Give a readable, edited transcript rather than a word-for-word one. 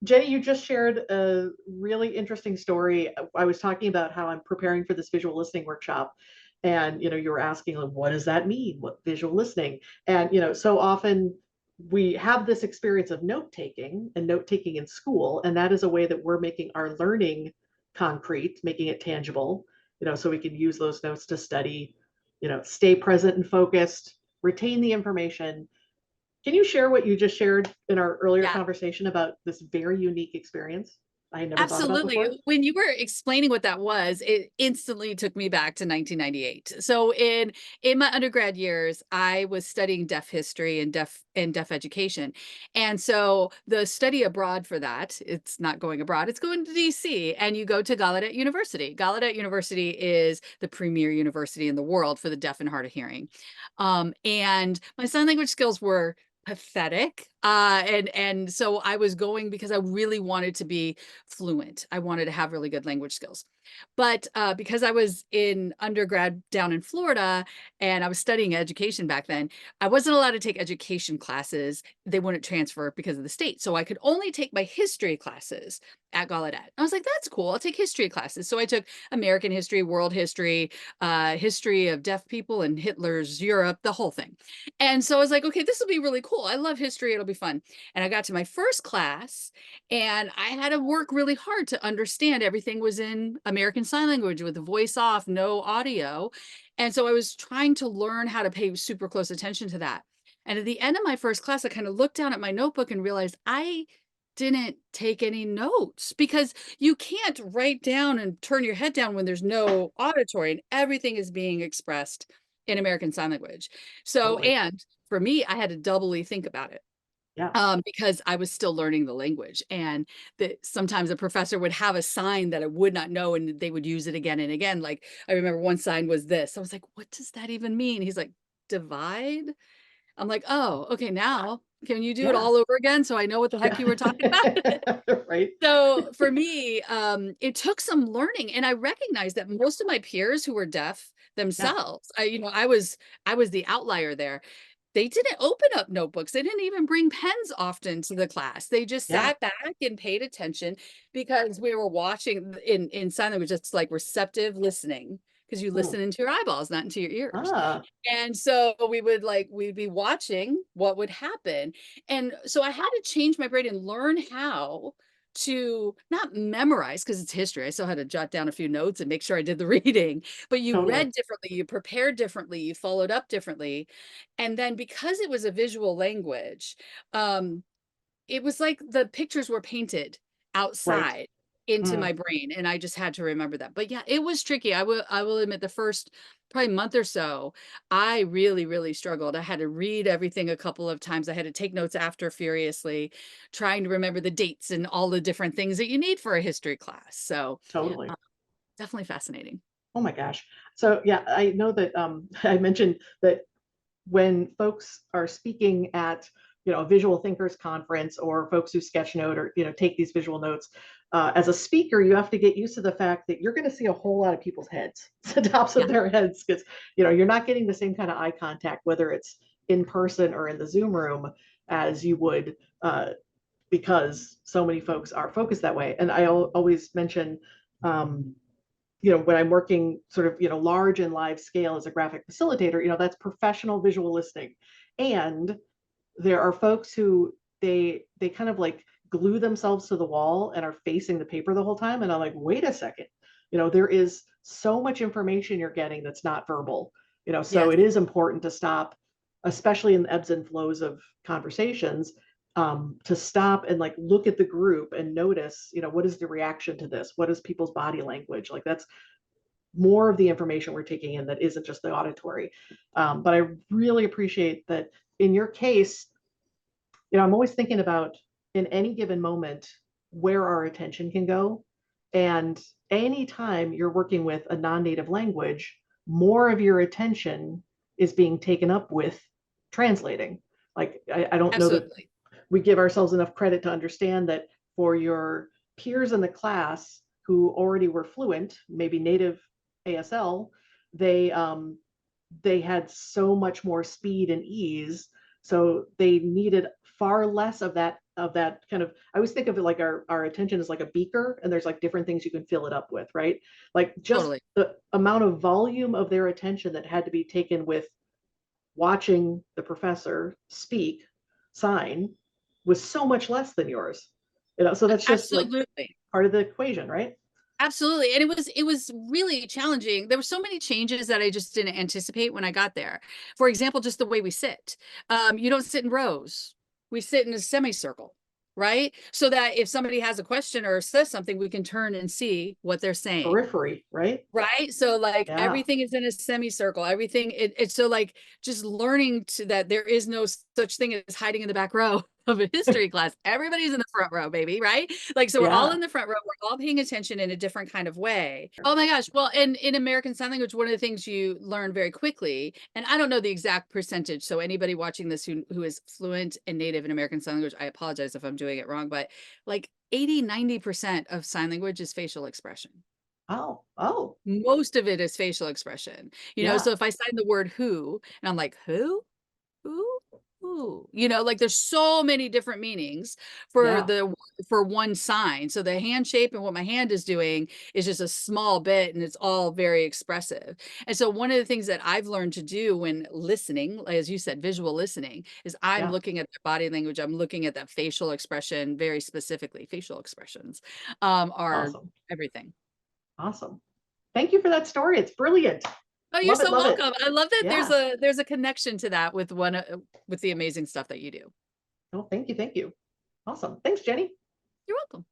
Jenny, you just shared a really interesting story. I was talking about how I'm preparing for this visual listening workshop. And, you were asking, like, what does that mean? What visual listening? And, so often we have this experience of note taking and note taking in school. And that is a way that we're making our learning concrete, making it tangible, so we can use those notes to study, stay present and focused, retain the information. Can you share what you just shared in our earlier Yeah, conversation about this very unique experience I had never thought about absolutely. before? When you were explaining what that was, it instantly took me back to 1998. So in my undergrad years, I was studying deaf history and deaf education. And so the study abroad for that, it's not going abroad, it's going to DC, and you go to Gallaudet University. Gallaudet University is the premier university in the world for the deaf and hard of hearing. And my sign language skills were pathetic. And so I was going because I really wanted to be fluent. I wanted to have really good language skills. But because I was in undergrad down in Florida and I was studying education back then, I wasn't allowed to take education classes. They wouldn't transfer because of the state. So I could only take my history classes at Gallaudet. I was like, that's cool. I'll take history classes. So I took American history, world history, history of deaf people and Hitler's Europe, the whole thing. And so I was like, okay, this will be really cool. I love history. It'll be fun. And I got to my first class and I had to work really hard to understand everything was in American Sign Language with the voice off, no audio. And so I was trying to learn how to pay super close attention to that. And at the end of my first class, I kind of looked down at my notebook and realized I didn't take any notes because you can't write down and turn your head down when there's no auditory and everything is being expressed in American Sign Language. So, Totally. and for me, I had to doubly think about it Yeah. because I was still learning the language. And that sometimes a professor would have a sign that I would not know and they would use it again and again. Like I remember one sign was this. I was like, what does that even mean? He's like, divide. I'm like, oh, okay, now can you do it Yeah. all over again so I know what the heck Yeah. you were talking about? Right. So for me, it took some learning, and I recognized that most of my peers who were deaf Yeah. themselves, I was the outlier there. They didn't open up notebooks. They didn't even bring pens often to the class. They just Yeah. sat back and paid attention because we were watching in sign language. It's like receptive listening because you Hmm. listen into your eyeballs, not into your ears. Ah. And so we'd be watching what would happen. And so I had to change my brain and learn how to not memorize because it's history. I still had to jot down a few notes and make sure I did the reading, but you Totally. read differently, you prepared differently, you followed up differently. And then because it was a visual language, um, it was like the pictures were painted Right. outside into Hmm. my brain and I just had to remember that. But yeah, it was tricky. I will admit the first probably month or so, I really, really struggled. I had to read everything a couple of times. I had to take notes after furiously, trying to remember the dates and all the different things that you need for a history class. So Totally. uh, definitely fascinating. Oh my gosh. So yeah, I know that I mentioned that when folks are speaking at a visual thinkers conference or folks who sketchnote or take these visual notes, as a speaker you have to get used to the fact that you're going to see a whole lot of people's heads, the tops Yeah, of their heads, because you're not getting the same kind of eye contact whether it's in person or in the Zoom room as you would, because so many folks are focused that way. And I always mention, um, when I'm working sort of, large and live scale as a graphic facilitator, that's professional visual listening. And there are folks who they kind of like glue themselves to the wall and are facing the paper the whole time. And I'm like, wait a second, there is so much information you're getting that's not verbal, so yes, it is important to stop, especially in the ebbs and flows of conversations, to stop and like look at the group and notice, what is the reaction to this? What is people's body language? Like that's more of the information we're taking in that isn't just the auditory. But I really appreciate that in your case, I'm always thinking about in any given moment where our attention can go. And anytime you're working with a non-native language, more of your attention is being taken up with translating. Like, I don't know that absolutely. we give ourselves enough credit to understand that for your peers in the class who already were fluent, maybe native ASL, they they had so much more speed and ease, so they needed far less of that kind of, I always think of it like our attention is like a beaker, and there's like different things you can fill it up with, right? Like just Totally. the amount of volume of their attention that had to be taken with watching the professor speak, sign, was so much less than yours. So that's just like Absolutely. part of the equation, right? Absolutely. And it was really challenging. There were so many changes that I just didn't anticipate when I got there. For example, just the way we sit. You don't sit in rows. We sit in a semicircle, right? So that if somebody has a question or says something, we can turn and see what they're saying. Periphery, right? Right. So like Yeah. everything is in a semicircle, everything it's so like just learning to that there is no such thing as hiding in the back row of a history class. Everybody's in the front row, baby. Right. Like, so we're all Yeah. in the front row. We're all paying attention in a different kind of way. Oh my gosh. Well, and in American Sign Language, one of the things you learn very quickly, and I don't know the exact percentage. So anybody watching this who is fluent and native in American Sign Language, I apologize if I'm doing it wrong, but like 80–90% of sign language is facial expression. Oh, Most of it is facial expression, yeah, so if I sign the word who, and I'm like, who, like there's so many different meanings for yeah, the, for one sign. So the hand shape and what my hand is doing is just a small bit, and it's all very expressive. And so one of the things that I've learned to do when listening, as you said, visual listening, is I'm yeah. looking at their body language. I'm looking at that facial expression, very specifically. Facial expressions are Awesome. everything. Awesome. Thank you for that story. It's brilliant. Oh, you're Love it, so love it. welcome. I love that Yeah. there's a connection to that with with the amazing stuff that you do. Oh, thank you. Thank you. Awesome. Thanks, Jenny. You're welcome.